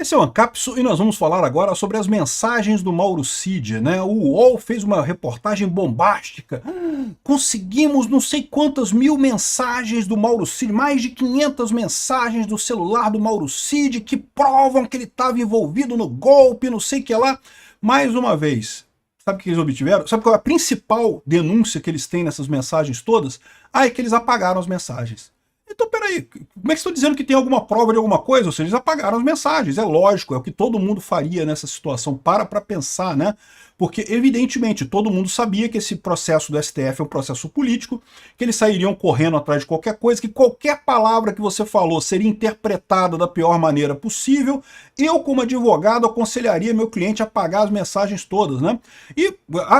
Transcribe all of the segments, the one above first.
Esse é o Ancapso e nós vamos falar agora sobre as mensagens do Mauro Cid, né? O UOL fez uma reportagem bombástica. Conseguimos não sei quantas mil mensagens do Mauro Cid, mais de 500 mensagens do celular do Mauro Cid que provam que ele estava envolvido no golpe, não sei o que lá. Mais uma vez, sabe o que eles obtiveram? Sabe qual é a principal denúncia que eles têm nessas mensagens todas? É que eles apagaram as mensagens. Então, peraí, como é que estão dizendo que tem alguma prova de alguma coisa? Ou seja, eles apagaram as mensagens, é lógico, é o que todo mundo faria nessa situação. Para pensar, né? Porque, evidentemente, todo mundo sabia que esse processo do STF é um processo político, que eles sairiam correndo atrás de qualquer coisa, que qualquer palavra que você falou seria interpretada da pior maneira possível. Eu, como advogado, aconselharia meu cliente a apagar as mensagens todas, né?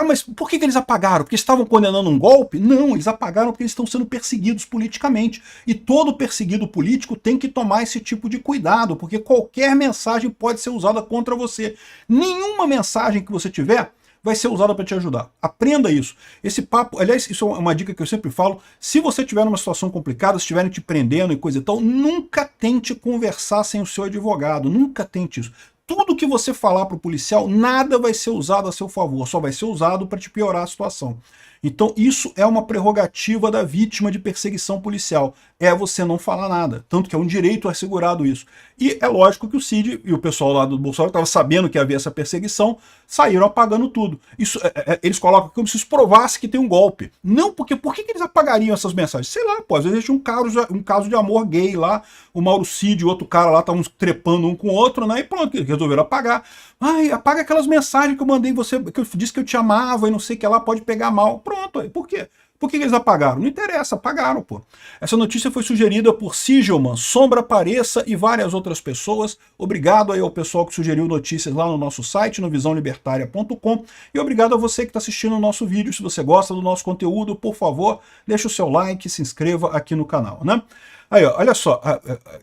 Mas por que eles apagaram? Porque estavam condenando um golpe? Não, eles apagaram porque eles estão sendo perseguidos politicamente. E todo perseguido político tem que tomar esse tipo de cuidado, porque qualquer mensagem pode ser usada contra você. Nenhuma mensagem que você tiver vai ser usada para te ajudar. Aprenda isso. Esse papo, aliás, isso é uma dica que eu sempre falo, se você estiver numa situação complicada, se estiverem te prendendo e coisa e tal, nunca tente conversar sem o seu advogado, nunca tente isso. Tudo que você falar para o policial, nada vai ser usado a seu favor, só vai ser usado para te piorar a situação. Então isso é uma prerrogativa da vítima de perseguição policial, é você não falar nada, tanto que é um direito assegurado isso. E é lógico que o Cid e o pessoal lá do Bolsonaro estavam sabendo que havia essa perseguição, saíram apagando tudo. Isso, eles colocam como se isso provasse que tem um golpe. Não, porque por que eles apagariam essas mensagens? Sei lá, pô, às vezes tinha um caso de amor gay lá, o Mauro Cid e o outro cara lá estavam trepando um com o outro, né, e pronto, resolveram apagar. Ai, apaga aquelas mensagens que eu mandei em você, que eu disse que eu te amava e não sei o que lá, pode pegar mal. Pronto, por quê? Por que eles apagaram? Não interessa, apagaram, pô. Essa notícia foi sugerida por Sigelman, Sombra Pareça e várias outras pessoas. Obrigado aí ao pessoal que sugeriu notícias lá no nosso site, no visãolibertaria.com. E obrigado a você que está assistindo o nosso vídeo. Se você gosta do nosso conteúdo, por favor, deixa o seu like e se inscreva aqui no canal, né? Aí, ó, olha só,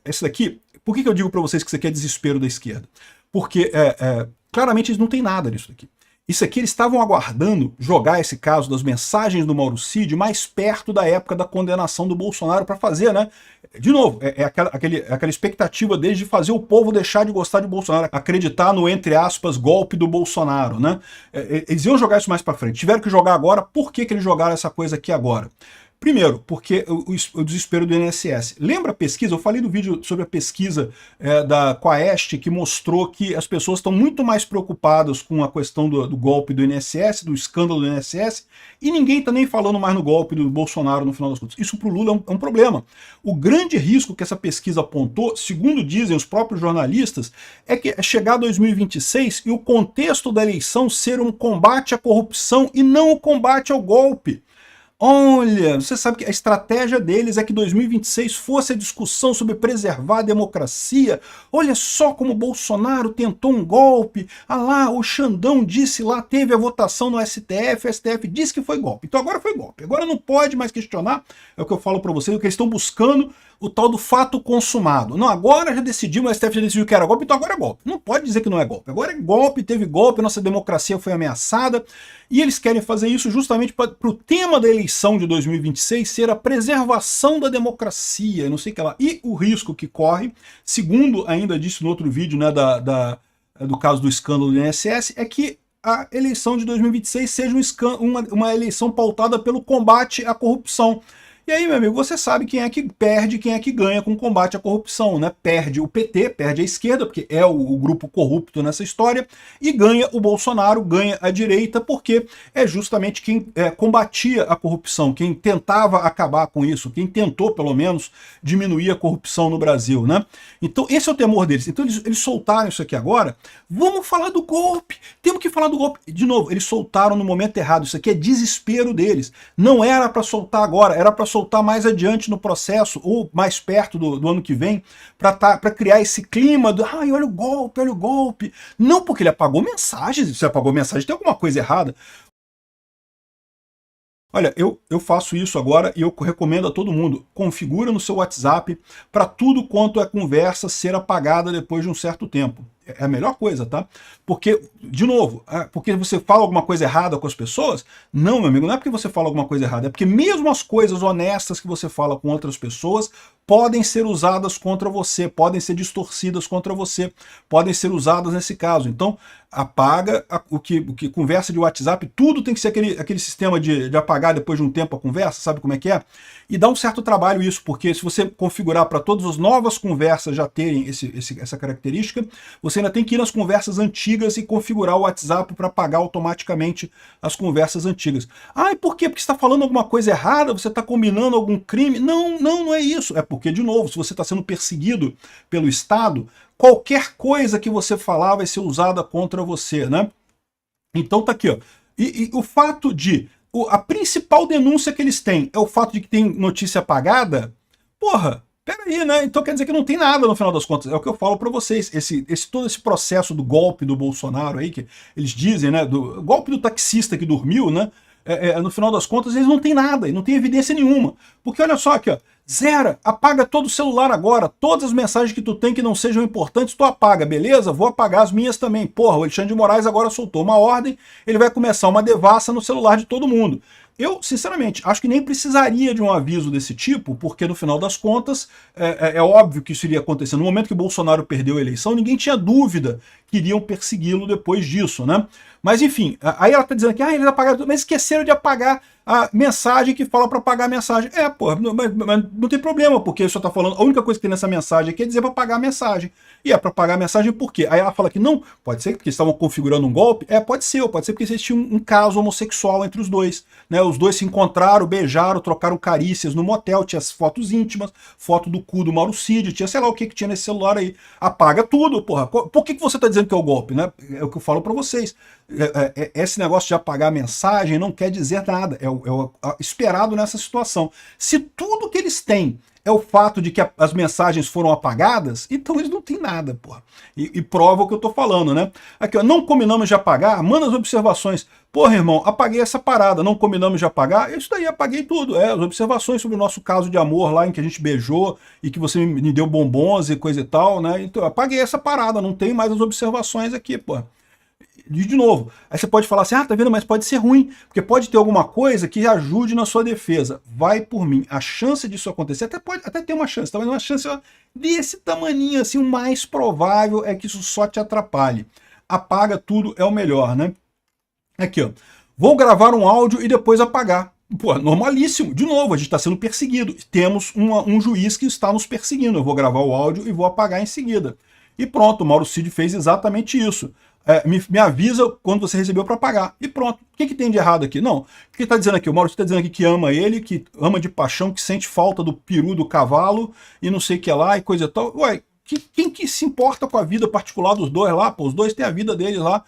esse daqui, por que eu digo para vocês que isso aqui é desespero da esquerda? Porque claramente eles não têm nada nisso daqui. Isso aqui eles estavam aguardando jogar esse caso das mensagens do Mauro Cid mais perto da época da condenação do Bolsonaro para fazer, né? De novo, aquela expectativa deles de fazer o povo deixar de gostar de Bolsonaro, acreditar no, entre aspas, golpe do Bolsonaro, né? Eles iam jogar isso mais para frente. Tiveram que jogar agora. Por que eles jogaram essa coisa aqui agora? Primeiro, porque o desespero do INSS. Lembra a pesquisa? Eu falei no vídeo sobre a pesquisa da Quaest, que mostrou que as pessoas estão muito mais preocupadas com a questão do golpe do INSS, do escândalo do INSS, e ninguém está nem falando mais no golpe do Bolsonaro no final das contas. Isso para o Lula é um problema. O grande risco que essa pesquisa apontou, segundo dizem os próprios jornalistas, é que é chegar 2026 e o contexto da eleição ser um combate à corrupção e não o combate ao golpe. Olha, você sabe que a estratégia deles é que 2026 fosse a discussão sobre preservar a democracia. Olha só como Bolsonaro tentou um golpe. Ah lá, o Xandão disse lá, teve a votação no STF, o STF disse que foi golpe. Então agora foi golpe. Agora não pode mais questionar, é o que eu falo para vocês, o que eles estão buscando, o tal do fato consumado. Não, agora já decidimos, o STF já decidiu que era golpe, então agora é golpe. Não pode dizer que não é golpe. Agora é golpe, teve golpe, nossa democracia foi ameaçada. E eles querem fazer isso justamente para o tema da eleição de 2026 ser a preservação da democracia, não sei o que lá. E o risco que corre, segundo ainda disse no outro vídeo, né, do caso do escândalo do INSS, é que a eleição de 2026 seja uma eleição pautada pelo combate à corrupção. E aí, meu amigo, você sabe quem é que perde, quem é que ganha com o combate à corrupção, né? Perde o PT, perde a esquerda, porque é o grupo corrupto nessa história, e ganha o Bolsonaro, ganha a direita, porque é justamente quem combatia a corrupção, quem tentava acabar com isso, quem tentou, pelo menos, diminuir a corrupção no Brasil, né? Então, esse é o temor deles. Então, eles soltaram isso aqui agora. Vamos falar do golpe! Temos que falar do golpe. De novo, eles soltaram no momento errado. Isso aqui é desespero deles. Não era para soltar agora, era para soltar mais adiante no processo, ou mais perto do ano que vem, para criar esse clima do ai, olha o golpe, olha o golpe. Não porque ele apagou mensagens, se apagou mensagem, tem alguma coisa errada. Olha, eu faço isso agora e eu recomendo a todo mundo, configura no seu WhatsApp para tudo quanto é conversa ser apagada depois de um certo tempo. É a melhor coisa, tá? Porque, de novo, porque você fala alguma coisa errada com as pessoas? Não, meu amigo, não é porque você fala alguma coisa errada, é porque mesmo as coisas honestas que você fala com outras pessoas podem ser usadas contra você, podem ser distorcidas contra você, podem ser usadas nesse caso. Então, apaga o que conversa de WhatsApp, tudo tem que ser aquele sistema de apagar depois de um tempo a conversa, sabe como é que é? E dá um certo trabalho isso, porque se você configurar para todas as novas conversas já terem essa característica, você ainda tem que ir nas conversas antigas e configurar o WhatsApp para apagar automaticamente as conversas antigas. Ah, e por quê? Porque você está falando alguma coisa errada? Você está combinando algum crime? Não, não é isso. É porque, de novo, se você está sendo perseguido pelo Estado, qualquer coisa que você falar vai ser usada contra você, né? Então tá aqui, ó. E o fato de... A principal denúncia que eles têm é o fato de que tem notícia apagada? Porra, peraí, né? Então quer dizer que não tem nada no final das contas. É o que eu falo pra vocês. Todo esse processo do golpe do Bolsonaro aí, que eles dizem, né? Do golpe do taxista que dormiu, né? No final das contas, eles não têm nada, não tem evidência nenhuma. Porque olha só aqui, ó. Zera, apaga todo o celular agora. Todas as mensagens que tu tem que não sejam importantes, tu apaga, beleza? Vou apagar as minhas também. Porra, o Alexandre de Moraes agora soltou uma ordem, ele vai começar uma devassa no celular de todo mundo. Eu, sinceramente, acho que nem precisaria de um aviso desse tipo, porque no final das contas, é óbvio que isso iria acontecer. No momento que o Bolsonaro perdeu a eleição, ninguém tinha dúvida que iriam persegui-lo depois disso, né? Mas enfim, aí ela tá dizendo que eles apagaram tudo, mas esqueceram de apagar a mensagem que fala para apagar a mensagem. Pô, mas não tem problema, porque você tá falando, a única coisa que tem nessa mensagem aqui é dizer para apagar a mensagem. E é para apagar a mensagem por quê? Aí ela fala que não, pode ser porque estavam configurando um golpe? Pode ser porque existia um caso homossexual entre os dois, né? Os dois se encontraram, beijaram, trocaram carícias no motel, tinha as fotos íntimas, foto do cu do Mauro Cid, tinha sei lá o que tinha nesse celular aí. Apaga tudo, porra. Por que você tá dizendo que é o golpe, né? É o que eu falo para vocês. Esse negócio de apagar a mensagem não quer dizer nada, é o esperado nessa situação. Se tudo que eles têm é o fato de que as mensagens foram apagadas, então eles não têm nada, porra. E prova o que eu tô falando, né? Aqui, ó, não combinamos de apagar, manda as observações. Porra, irmão, apaguei essa parada, não combinamos de apagar? Isso daí, apaguei tudo. As observações sobre o nosso caso de amor lá, em que a gente beijou e que você me deu bombons e coisa e tal, né? Então, apaguei essa parada, não tem mais as observações aqui, porra. De novo, aí você pode falar assim, tá vendo, mas pode ser ruim, porque pode ter alguma coisa que ajude na sua defesa. Vai por mim. A chance disso acontecer, pode até ter uma chance, mas uma chance desse tamaninho, assim, o mais provável é que isso só te atrapalhe. Apaga tudo é o melhor, né? Aqui, ó. Vou gravar um áudio e depois apagar. Pô, normalíssimo. De novo, a gente está sendo perseguido. Temos um juiz que está nos perseguindo. Eu vou gravar o áudio e vou apagar em seguida. E pronto, o Mauro Cid fez exatamente isso. Me avisa quando você recebeu para pagar. E pronto. O que tem de errado aqui? Não. O que está dizendo aqui? O Mauro está dizendo aqui que ama ele, que ama de paixão, que sente falta do peru do cavalo e não sei o que lá e coisa e tal. Ué, quem que se importa com a vida particular dos dois lá? Pô, os dois têm a vida deles lá.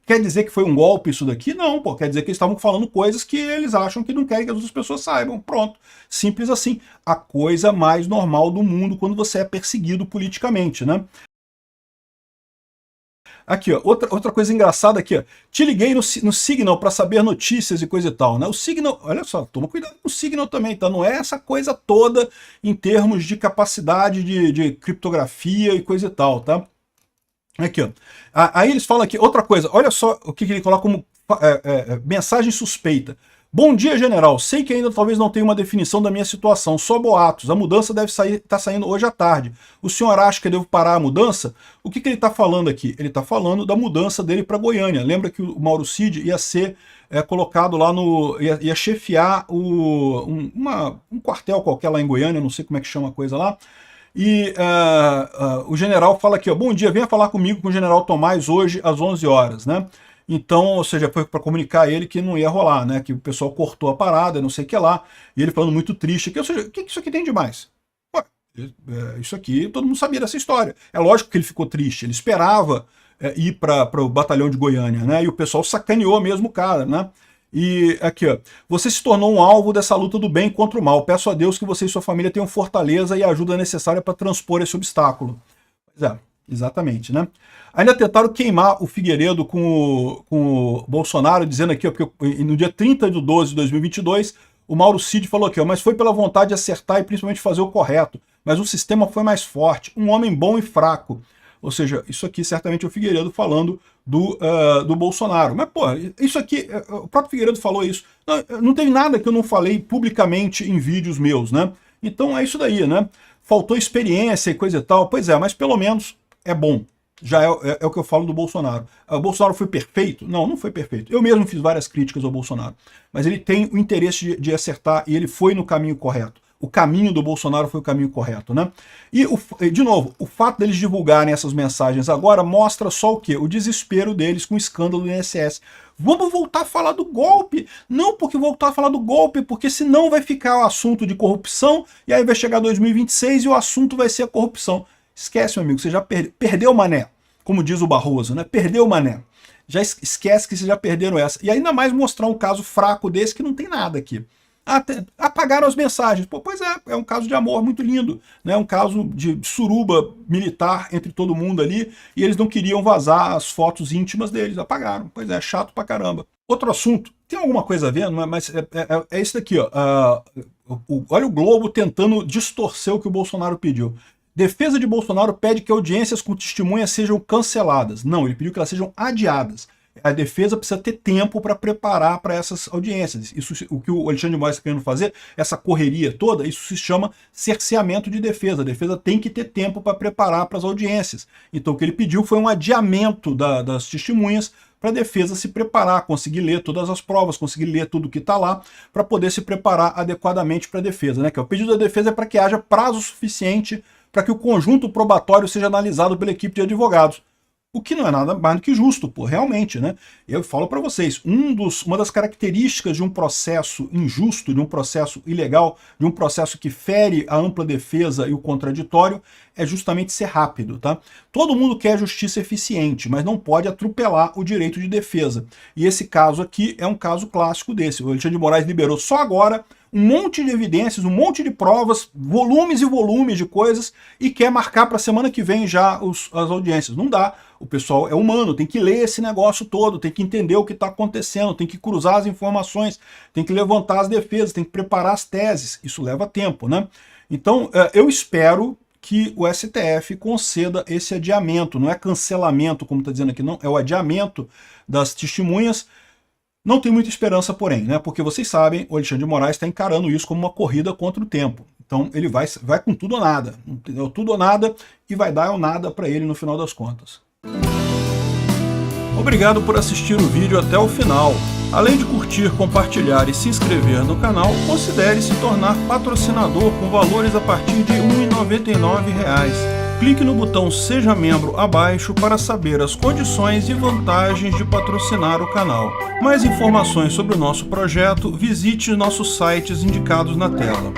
Quer dizer que foi um golpe isso daqui? Não, pô. Quer dizer que eles estavam falando coisas que eles acham que não querem que as outras pessoas saibam. Pronto. Simples assim. A coisa mais normal do mundo quando você é perseguido politicamente, né? Aqui, ó, outra coisa engraçada aqui, ó. Te liguei no Signal para saber notícias e coisa e tal, né? O Signal, olha só, toma cuidado com o Signal também, tá? Não é essa coisa toda em termos de capacidade de criptografia e coisa e tal, tá? Aqui, ó. Aí eles falam aqui, outra coisa, olha só o que ele coloca como mensagem suspeita. Bom dia, general. Sei que ainda talvez não tenha uma definição da minha situação, só boatos. A mudança deve estar saindo hoje à tarde. O senhor acha que eu devo parar a mudança? O que ele está falando aqui? Ele está falando da mudança dele para Goiânia. Lembra que o Mauro Cid ia ser colocado lá no... ia chefiar um quartel qualquer lá em Goiânia, não sei como é que chama a coisa lá. E o general fala aqui, ó, bom dia, venha falar comigo com o general Tomás hoje às 11 horas, né? Então, ou seja, foi para comunicar a ele que não ia rolar, né? Que o pessoal cortou a parada, não sei o que lá, e ele falando muito triste. Ou seja, o que isso aqui tem demais? Ué, isso aqui, todo mundo sabia dessa história. É lógico que ele ficou triste, ele esperava ir para o batalhão de Goiânia, né? E o pessoal sacaneou mesmo o cara, né? E aqui, ó, você se tornou um alvo dessa luta do bem contra o mal. Peço a Deus que você e sua família tenham fortaleza e a ajuda necessária para transpor esse obstáculo. Pois é, exatamente, né? Ainda tentaram queimar o Figueiredo com o Bolsonaro, dizendo aqui, ó, porque no dia 30/12 de 2022, o Mauro Cid falou aqui, ó, mas foi pela vontade de acertar e principalmente fazer o correto, mas o sistema foi mais forte, um homem bom e fraco. Ou seja, isso aqui certamente é o Figueiredo falando do Bolsonaro. Mas, pô, isso aqui, o próprio Figueiredo falou isso. Não teve nada que eu não falei publicamente em vídeos meus, né? Então é isso daí, né? Faltou experiência e coisa e tal. Pois é, mas pelo menos é bom. Já é o que eu falo do Bolsonaro. O Bolsonaro foi perfeito? Não, não foi perfeito. Eu mesmo fiz várias críticas ao Bolsonaro. Mas ele tem o interesse de acertar e ele foi no caminho correto. O caminho do Bolsonaro foi o caminho correto, né? E, de novo, o fato deles divulgarem essas mensagens agora mostra só o quê? O desespero deles com o escândalo do INSS. Vamos voltar a falar do golpe? Não porque voltar a falar do golpe, porque senão vai ficar o assunto de corrupção e aí vai chegar 2026 e o assunto vai ser a corrupção. Esquece, meu amigo, você já perdeu o mané, como diz o Barroso, né? Perdeu o mané. Já esquece que vocês já perderam essa. E ainda mais mostrar um caso fraco desse que não tem nada aqui. Apagaram as mensagens. Pô, pois é um caso de amor muito lindo, né? Um caso de suruba militar entre todo mundo ali, e eles não queriam vazar as fotos íntimas deles, apagaram. Pois é, chato pra caramba. Outro assunto, tem alguma coisa a ver, mas é isso daqui, ó. Olha o Globo tentando distorcer o que o Bolsonaro pediu. Defesa de Bolsonaro pede que audiências com testemunhas sejam canceladas. Não, ele pediu que elas sejam adiadas. A defesa precisa ter tempo para preparar para essas audiências. Isso, o que o Alexandre de Moraes está querendo fazer, essa correria toda, isso se chama cerceamento de defesa. A defesa tem que ter tempo para preparar para as audiências. Então o que ele pediu foi um adiamento das testemunhas para a defesa se preparar, conseguir ler todas as provas, conseguir ler tudo que está lá, para poder se preparar adequadamente para a defesa, né? Que o pedido da defesa é para que haja prazo suficiente para que o conjunto probatório seja analisado pela equipe de advogados. O que não é nada mais do que justo, pô, realmente, né? Eu falo para vocês, uma das características de um processo injusto, de um processo ilegal, de um processo que fere a ampla defesa e o contraditório, é justamente ser rápido, tá? Todo mundo quer justiça eficiente, mas não pode atropelar o direito de defesa. E esse caso aqui é um caso clássico desse. O Alexandre de Moraes liberou só agora um monte de evidências, um monte de provas, volumes e volumes de coisas, e quer marcar para a semana que vem já as audiências. Não dá. O pessoal é humano, tem que ler esse negócio todo, tem que entender o que está acontecendo, tem que cruzar as informações, tem que levantar as defesas, tem que preparar as teses. Isso leva tempo, né? Então, eu espero que o STF conceda esse adiamento. Não é cancelamento, como está dizendo aqui, não. É o adiamento das testemunhas. Não tem muita esperança, porém, né? Porque vocês sabem, o Alexandre de Moraes está encarando isso como uma corrida contra o tempo. Então ele vai com tudo ou nada. Entendeu? Tudo ou nada, e vai dar ou nada para ele no final das contas. Obrigado por assistir o vídeo até o final. Além de curtir, compartilhar e se inscrever no canal, considere se tornar patrocinador com valores a partir de R$ 1,99. Clique no botão Seja Membro abaixo para saber as condições e vantagens de patrocinar o canal. Mais informações sobre o nosso projeto, visite nossos sites indicados na tela.